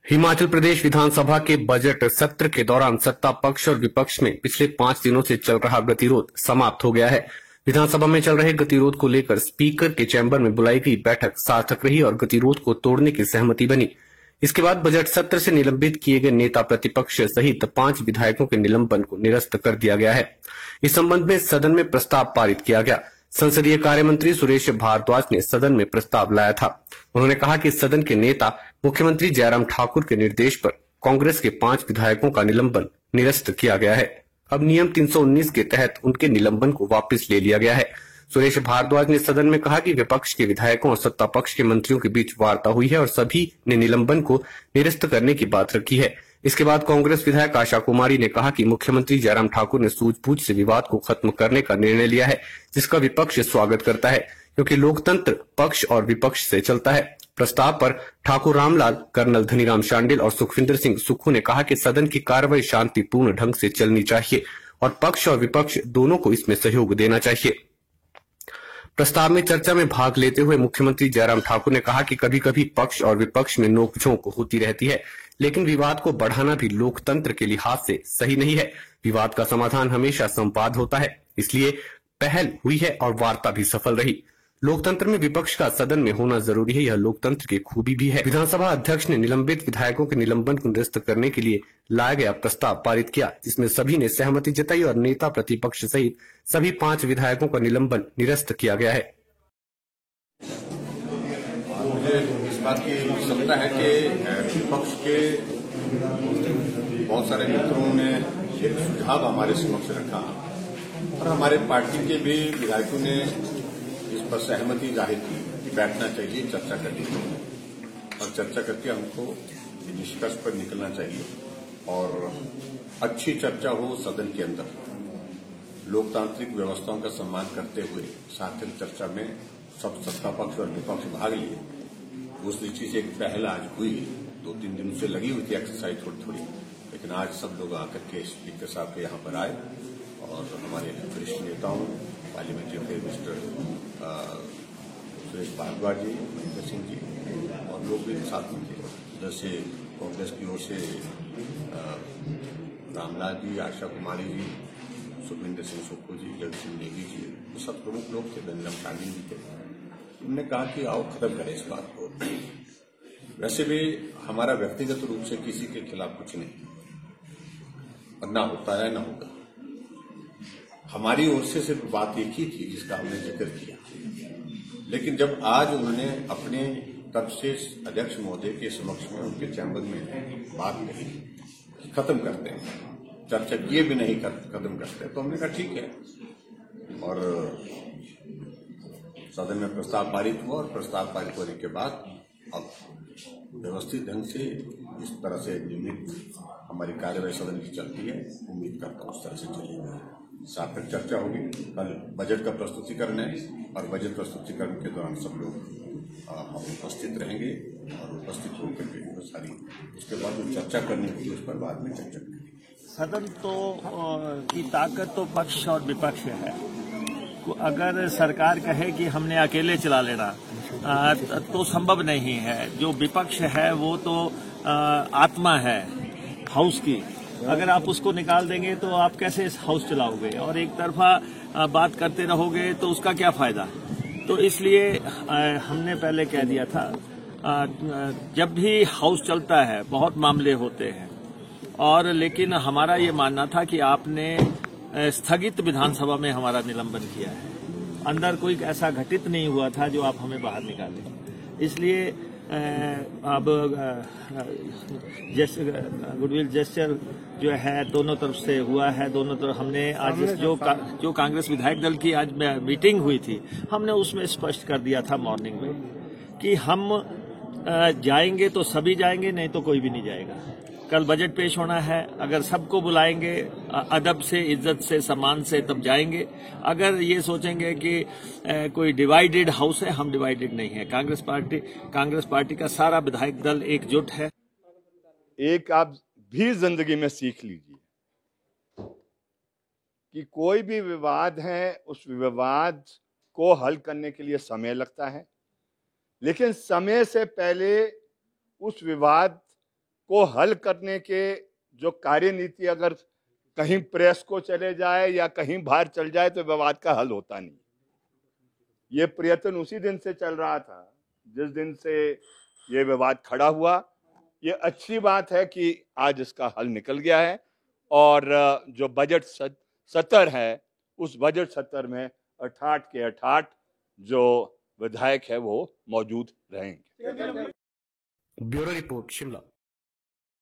हिमाचल प्रदेश विधानसभा के बजट सत्र के दौरान सत्ता पक्ष और विपक्ष में पिछले 5 दिनों से चल रहा गतिरोध समाप्त हो गया है। विधानसभा में चल रहे गतिरोध को लेकर स्पीकर के चैम्बर में बुलाई गई बैठक सार्थक रही और गतिरोध को तोड़ने की सहमति बनी। इसके बाद बजट सत्र से निलंबित किए गए नेता प्रतिपक्ष सहित 5 विधायकों के निलंबन को निरस्त कर दिया गया है। इस संबंध में सदन में प्रस्ताव पारित किया गया। संसदीय कार्य मंत्री सुरेश भारद्वाज ने सदन में प्रस्ताव लाया था। उन्होंने कहा कि सदन के नेता मुख्यमंत्री जयराम ठाकुर के निर्देश पर कांग्रेस के 5 विधायकों का निलंबन निरस्त किया गया है। अब नियम 319 के तहत उनके निलंबन को वापस ले लिया गया है। सुरेश भारद्वाज ने सदन में कहा कि विपक्ष के विधायकों और सत्ता पक्ष के मंत्रियों के बीच वार्ता हुई है और सभी ने निलंबन को निरस्त करने की बात रखी है। इसके बाद कांग्रेस विधायक आशा कुमारी ने कहा कि मुख्यमंत्री जयराम ठाकुर ने सूझबूझ से विवाद को खत्म करने का निर्णय लिया है, जिसका विपक्ष स्वागत करता है, क्योंकि लोकतंत्र पक्ष और विपक्ष से चलता है। प्रस्ताव पर ठाकुर रामलाल, कर्नल धनीराम शांडिल और सुखविंदर सिंह सुक्खू ने कहा कि सदन की कार्रवाई शांतिपूर्ण ढंग से चलनी चाहिए और पक्ष और विपक्ष दोनों को इसमें सहयोग देना चाहिए। प्रस्ताव में चर्चा में भाग लेते हुए मुख्यमंत्री जयराम ठाकुर ने कहा कि कभी कभी पक्ष और विपक्ष में नोकझोंक होती रहती है, लेकिन विवाद को बढ़ाना भी लोकतंत्र के लिहाज से सही नहीं है। विवाद का समाधान हमेशा संवाद होता है, इसलिए पहल हुई है और वार्ता भी सफल रही। लोकतंत्र में विपक्ष का सदन में होना जरूरी है, यह लोकतंत्र की खूबी भी है। विधानसभा अध्यक्ष ने निलंबित विधायकों के निलंबन को निरस्त करने के लिए लाया गया प्रस्ताव पारित किया, जिसमें सभी ने सहमति जताई और नेता प्रतिपक्ष सहित सभी 5 विधायकों का निलंबन निरस्त किया गया है। मुझे इस बात की आवश्यकता है कि विपक्ष के बहुत सारे मित्रों ने एक सुझाव हमारे समक्ष रखा और हमारे पार्टी के भी विधायकों ने इस पर सहमति जाहिर की कि बैठना चाहिए, चर्चा करनी चाहिए और चर्चा करके हमको निष्कर्ष पर निकलना चाहिए और अच्छी चर्चा हो सदन के अंदर, लोकतांत्रिक व्यवस्थाओं का सम्मान करते हुए सार्थक चर्चा में सब सत्ता पक्ष और विपक्ष भाग लिए। उस दृष्टि से एक पहल आज हुई, 2-3 दिन से लगी हुई थी एक्सरसाइज थोड़ी, लेकिन आज सब लोग आकर के स्पीकर साहब के यहाँ पर आए और हमारे वरिष्ठ नेताओं parliamentary affair minister Suresh Bhardwaj ji, Mahendra Singh ji और लोग भी साथ में थे। जैसे कांग्रेस की ओर से रामलाल जी, आशा कुमारी जी, सुखविंदर सिंह सुक्खू जी, जगत सिंह नेगी जी, सब प्रमुख लोग थे, धनीराम शांडिल जी थे। उन्होंने कहा कि आओ खत्म करें इस बात को। वैसे भी हमारा व्यक्तिगत रूप से किसी के खिलाफ कुछ नहीं और ना होता है ना होगा। हमारी ओर से सिर्फ बात एक ही थी जिसका हमने जिक्र किया, लेकिन जब आज उन्होंने अपने तरफ से अध्यक्ष महोदय के समक्ष में उनके चैम्बर में बात कही खत्म करते हैं, चर्चा किए भी नहीं खत्म करते, तो हमने कहा ठीक है और सदन में प्रस्ताव पारित हुआ और प्रस्ताव पारित होने के बाद अब व्यवस्थित ढंग से इस तरह से नियमित हमारी कार्यवाही सदन की चलती है। उम्मीद करता हूँ उस तरह से चलेगी, सार्थक चर्चा होगी। कल बजट का प्रस्तुतिकरण है और बजट प्रस्तुतिकरण के दौरान सब लोग हम उपस्थित रहेंगे और उपस्थित होकर के सारी उसके बाद जो चर्चा करनी होगी उस पर बाद में चर्चा करेंगे। सदन तो की ताकत तो पक्ष और विपक्ष है। अगर सरकार कहे कि हमने अकेले चला लेना तो संभव नहीं है। जो विपक्ष है वो तो आत्मा है हाउस की, अगर आप उसको निकाल देंगे तो आप कैसे इस हाउस चलाओगे और एक तरफा बात करते रहोगे तो उसका क्या फायदा। तो इसलिए हमने पहले कह दिया था, जब भी हाउस चलता है बहुत मामले होते हैं और लेकिन हमारा ये मानना था कि आपने स्थगित विधानसभा में हमारा निलंबन किया है, अंदर कोई ऐसा घटित नहीं हुआ था जो आप हमें बाहर निकालें। इसलिए अब गुडविल जेस्चर जो है दोनों तरफ से हुआ है। दोनों तरफ हमने आज जो कांग्रेस विधायक दल की आज मीटिंग हुई थी, हमने उसमें स्पष्ट कर दिया था मॉर्निंग में कि हम जाएंगे तो सभी जाएंगे, नहीं तो कोई भी नहीं जाएगा। कल बजट पेश होना है, अगर सबको बुलाएंगे अदब से, इज्जत से, सम्मान से तब जाएंगे। अगर ये सोचेंगे कि कोई डिवाइडेड हाउस है, हम डिवाइडेड नहीं है। कांग्रेस पार्टी का सारा विधायक दल एकजुट है। एक आप भी जिंदगी में सीख लीजिए कि कोई भी विवाद है उस विवाद को हल करने के लिए समय लगता है, लेकिन समय से पहले उस विवाद को हल करने के जो कार्यनीति अगर कहीं प्रेस को चले जाए या कहीं बाहर चल जाए तो विवाद का हल होता नहीं। ये प्रयत्न उसी दिन से चल रहा था जिस दिन से ये विवाद खड़ा हुआ। ये अच्छी बात है कि आज इसका हल निकल गया है और जो बजट सत्र है उस बजट सत्र में 68 के 68 जो विधायक है वो मौजूद रहेंगे। Bureau report Shimla.